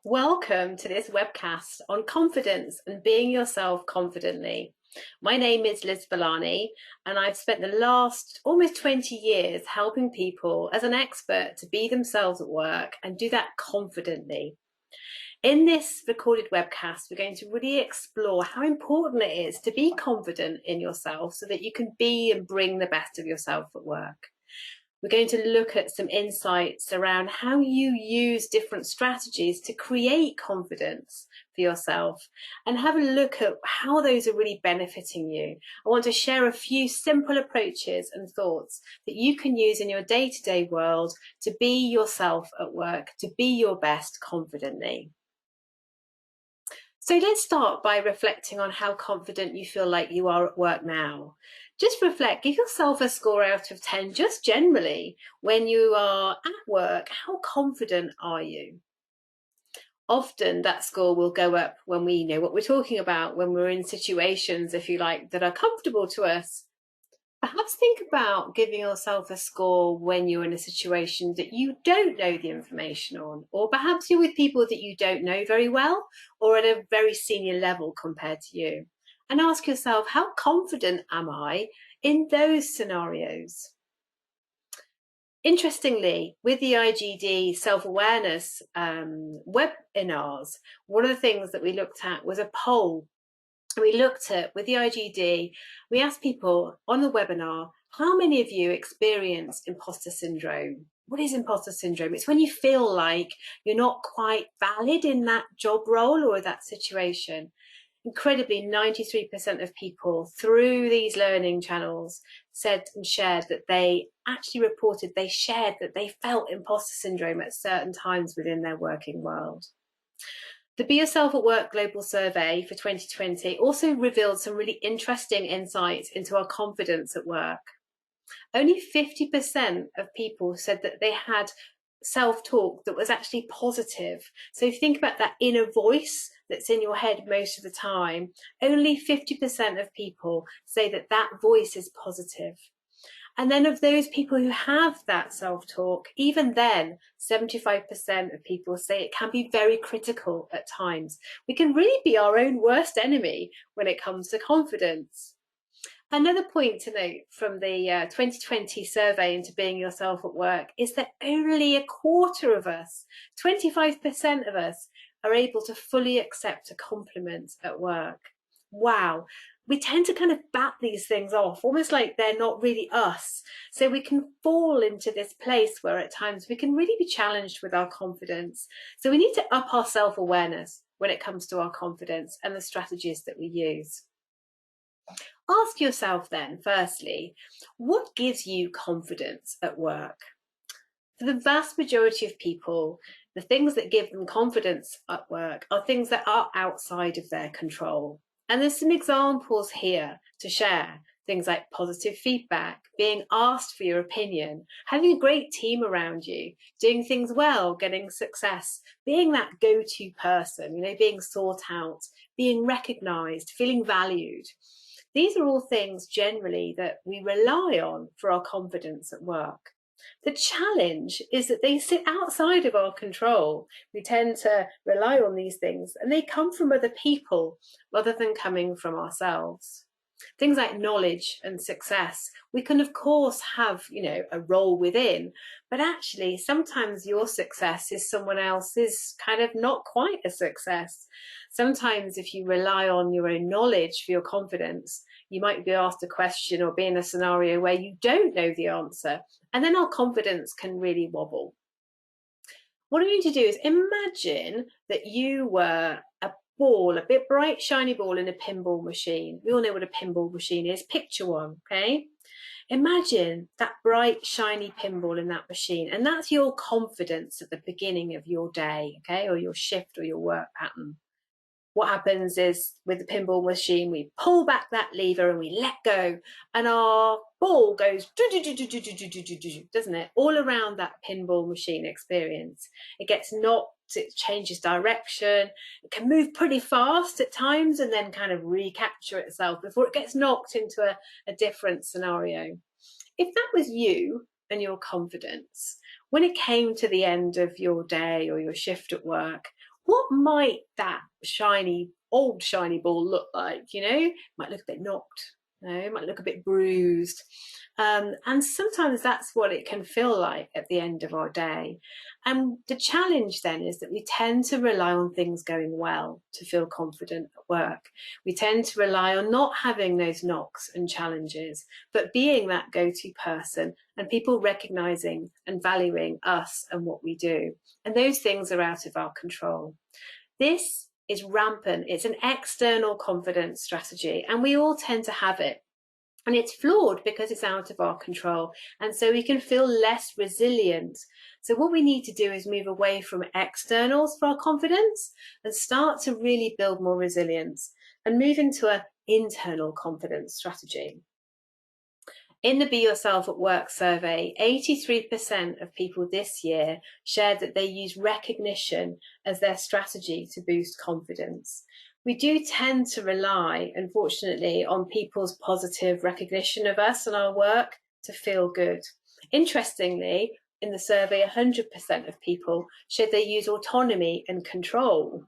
Welcome to this webcast on confidence and being yourself confidently. My name is Liz Villani, and I've spent the last almost 20 years helping people as an expert to be themselves at work and do that confidently. In this recorded webcast, we're going to really explore how important it is to be confident in yourself so that you can be and bring the best of yourself at work. We're going to look at some insights around how you use different strategies to create confidence for yourself and have a look at how those are really benefiting you. I want to share a few simple approaches and thoughts that you can use in your day-to-day world to be yourself at work, to be your best confidently. So let's start by reflecting on how confident you feel like you are at work now. Just reflect, give yourself a score out of 10, just generally, when you are at work, how confident are you? Often that score will go up when we know what we're talking about, when we're in situations, if you like, that are comfortable to us. Perhaps think about giving yourself a score when you're in a situation that you don't know the information on, or perhaps you're with people that you don't know very well or at a very senior level compared to you. And ask yourself, how confident am I in those scenarios? Interestingly, with the IGD self-awareness webinars, one of the things that we looked at was a poll. We looked at, with the IGD, we asked people on the webinar, how many of you experience imposter syndrome? What is imposter syndrome? It's when you feel like you're not quite valid in that job role or that situation. Incredibly, 93% of people through these learning channels said and shared that they actually reported, they shared that they felt imposter syndrome at certain times within their working world. The Be Yourself at Work Global Survey for 2020 also revealed some really interesting insights into our confidence at work. Only 50% of people said that they had self-talk that was actually positive. So if you think about that inner voice that's in your head most of the time, only 50% of people say that that voice is positive. And then of those people who have that self-talk, even then, 75% of people say it can be very critical at times. We can really be our own worst enemy when it comes to confidence. Another point to note from the 2020 survey into being yourself at work is that only a quarter of us, 25% of us, are able to fully accept a compliment at work. Wow. We tend to kind of bat these things off, almost like they're not really us. So we can fall into this place where at times we can really be challenged with our confidence. So we need to up our self-awareness when it comes to our confidence and the strategies that we use. Ask yourself then, firstly, what gives you confidence at work? For the vast majority of people, the things that give them confidence at work are things that are outside of their control. And there's some examples here to share. Things like positive feedback, being asked for your opinion, having a great team around you, doing things well, getting success, being that go-to person, being sought out, being recognized, feeling valued. These are all things generally that we rely on for our confidence at work. The challenge is that they sit outside of our control. We tend to rely on these things and they come from other people rather than coming from ourselves. Things like knowledge and success, we can of course have, a role within, but actually sometimes your success is someone else's kind of not quite a success. Sometimes if you rely on your own knowledge for your confidence, you might be asked a question or be in a scenario where you don't know the answer, and then our confidence can really wobble. What I'm going to do is imagine that you were a ball, a bit bright, shiny ball in a pinball machine. We all know what a pinball machine is. Picture one, okay? Imagine that bright, shiny pinball in that machine, and that's your confidence at the beginning of your day, okay, or your shift or your work pattern. What happens is with the pinball machine, we pull back that lever and we let go, and our ball goes, doesn't it? All around that pinball machine experience. It gets knocked, it changes direction, it can move pretty fast at times and then kind of recapture itself before it gets knocked into a different scenario. If that was you and your confidence, when it came to the end of your day or your shift at work, what might that old shiny ball look like? It might look a bit knocked, it might look a bit bruised. And sometimes that's what it can feel like at the end of our day. And the challenge then is that we tend to rely on things going well to feel confident at work. We tend to rely on not having those knocks and challenges, but being that go-to person and people recognizing and valuing us and what we do. And those things are out of our control. This is rampant. It's an external confidence strategy, and we all tend to have it. And it's flawed because it's out of our control. And so we can feel less resilient. So what we need to do is move away from externals for our confidence and start to really build more resilience and move into an internal confidence strategy. In the Be Yourself at Work survey, 83% of people this year shared that they use recognition as their strategy to boost confidence. We do tend to rely, unfortunately, on people's positive recognition of us and our work to feel good. Interestingly, in the survey, 100% of people shared they use autonomy and control.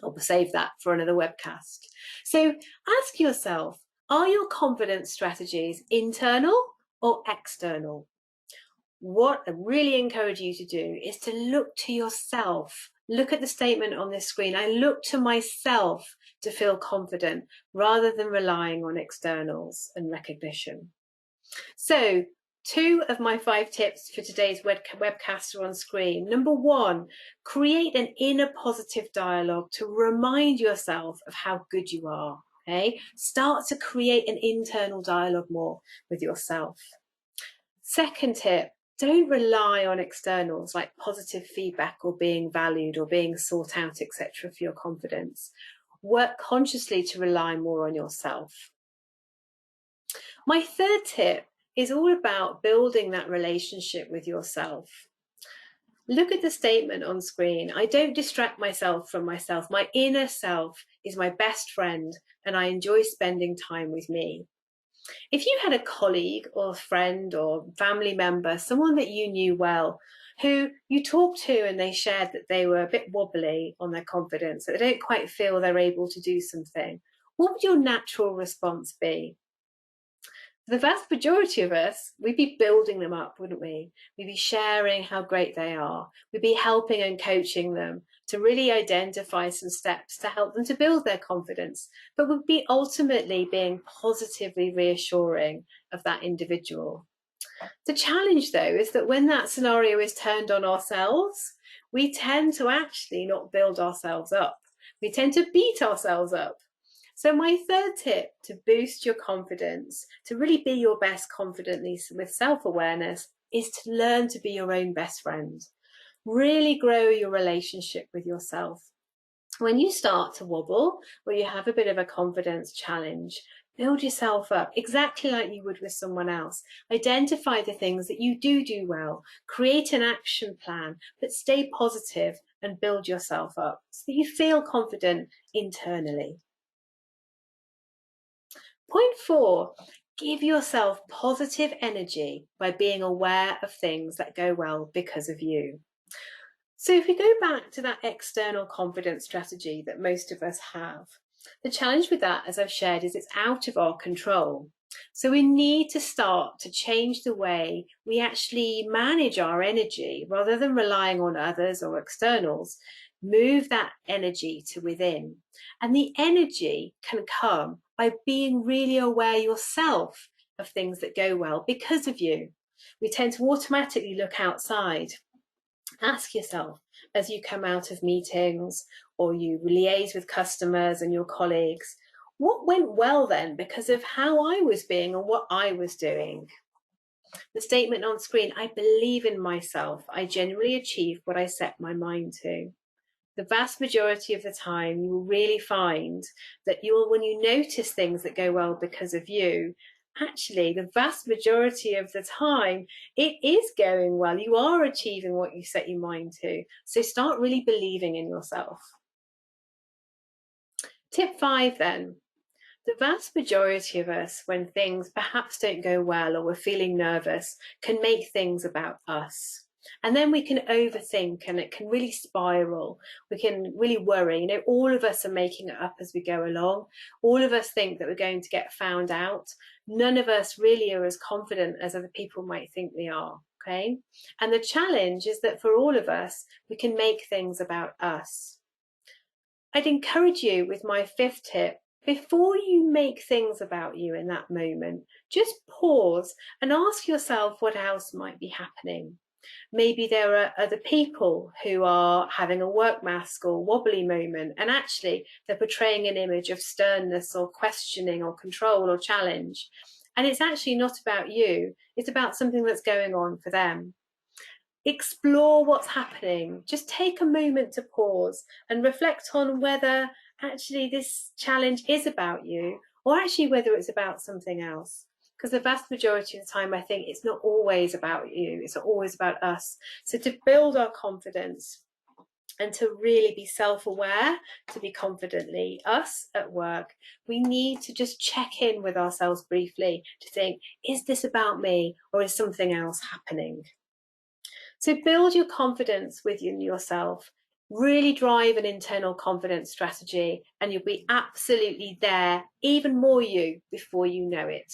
I'll save that for another webcast. So ask yourself, are your confidence strategies internal or external? What I really encourage you to do is to look to yourself. Look at the statement on this screen. I look to myself to feel confident rather than relying on externals and recognition. So 2 of my 5 tips for today's webcast are on screen. Number 1, create an inner positive dialogue to remind yourself of how good you are. Okay? Start to create an internal dialogue more with yourself. Second tip, don't rely on externals like positive feedback or being valued or being sought out, etc. for your confidence. Work consciously to rely more on yourself. My third tip is all about building that relationship with yourself. Look at the statement on screen. I don't distract myself from myself. My inner self is my best friend and I enjoy spending time with me. If you had a colleague or friend or family member, someone that you knew well, who you talked to and they shared that they were a bit wobbly on their confidence, that they don't quite feel they're able to do something, what would your natural response be? The vast majority of us, we'd be building them up, wouldn't we? We'd be sharing how great they are. We'd be helping and coaching them to really identify some steps to help them to build their confidence, but we'd be ultimately being positively reassuring of that individual. The challenge, though, is that when that scenario is turned on ourselves, we tend to actually not build ourselves up. We tend to beat ourselves up. So my third tip to boost your confidence, to really be your best confidently with self-awareness, is to learn to be your own best friend. Really grow your relationship with yourself. When you start to wobble or you have a bit of a confidence challenge, build yourself up exactly like you would with someone else. Identify the things that you do well, create an action plan, but stay positive and build yourself up so that you feel confident internally. Point 4, give yourself positive energy by being aware of things that go well because of you. So if we go back to that external confidence strategy that most of us have, the challenge with that, as I've shared, is it's out of our control. So we need to start to change the way we actually manage our energy rather than relying on others or externals. Move that energy to within. And the energy can come by being really aware yourself of things that go well because of you. We tend to automatically look outside. Ask yourself as you come out of meetings or you liaise with customers and your colleagues, what went well then because of how I was being and what I was doing? The statement on screen, I believe in myself. I generally achieve what I set my mind to. The vast majority of the time, you will really find that when you notice things that go well because of you, actually, the vast majority of the time, it is going well. You are achieving what you set your mind to. So start really believing in yourself. Tip 5 then. The vast majority of us, when things perhaps don't go well or we're feeling nervous, can make things about us. And then we can overthink and it can really spiral. We can really worry. All of us are making it up as we go along. All of us think that we're going to get found out. None of us really are as confident as other people might think we are. Okay. And the challenge is that for all of us, we can make things about us. I'd encourage you with my fifth tip, before you make things about you in that moment, just pause and ask yourself what else might be happening. Maybe there are other people who are having a work mask or wobbly moment, and actually they're portraying an image of sternness or questioning or control or challenge. And it's actually not about you, it's about something that's going on for them. Explore what's happening. Just take a moment to pause and reflect on whether actually this challenge is about you or actually whether it's about something else. Because the vast majority of the time, I think it's not always about you, it's always about us. So to build our confidence and to really be self-aware, to be confidently us at work, we need to just check in with ourselves briefly to think, is this about me or is something else happening? So build your confidence within yourself, really drive an internal confidence strategy, and you'll be absolutely there, even more you, before you know it.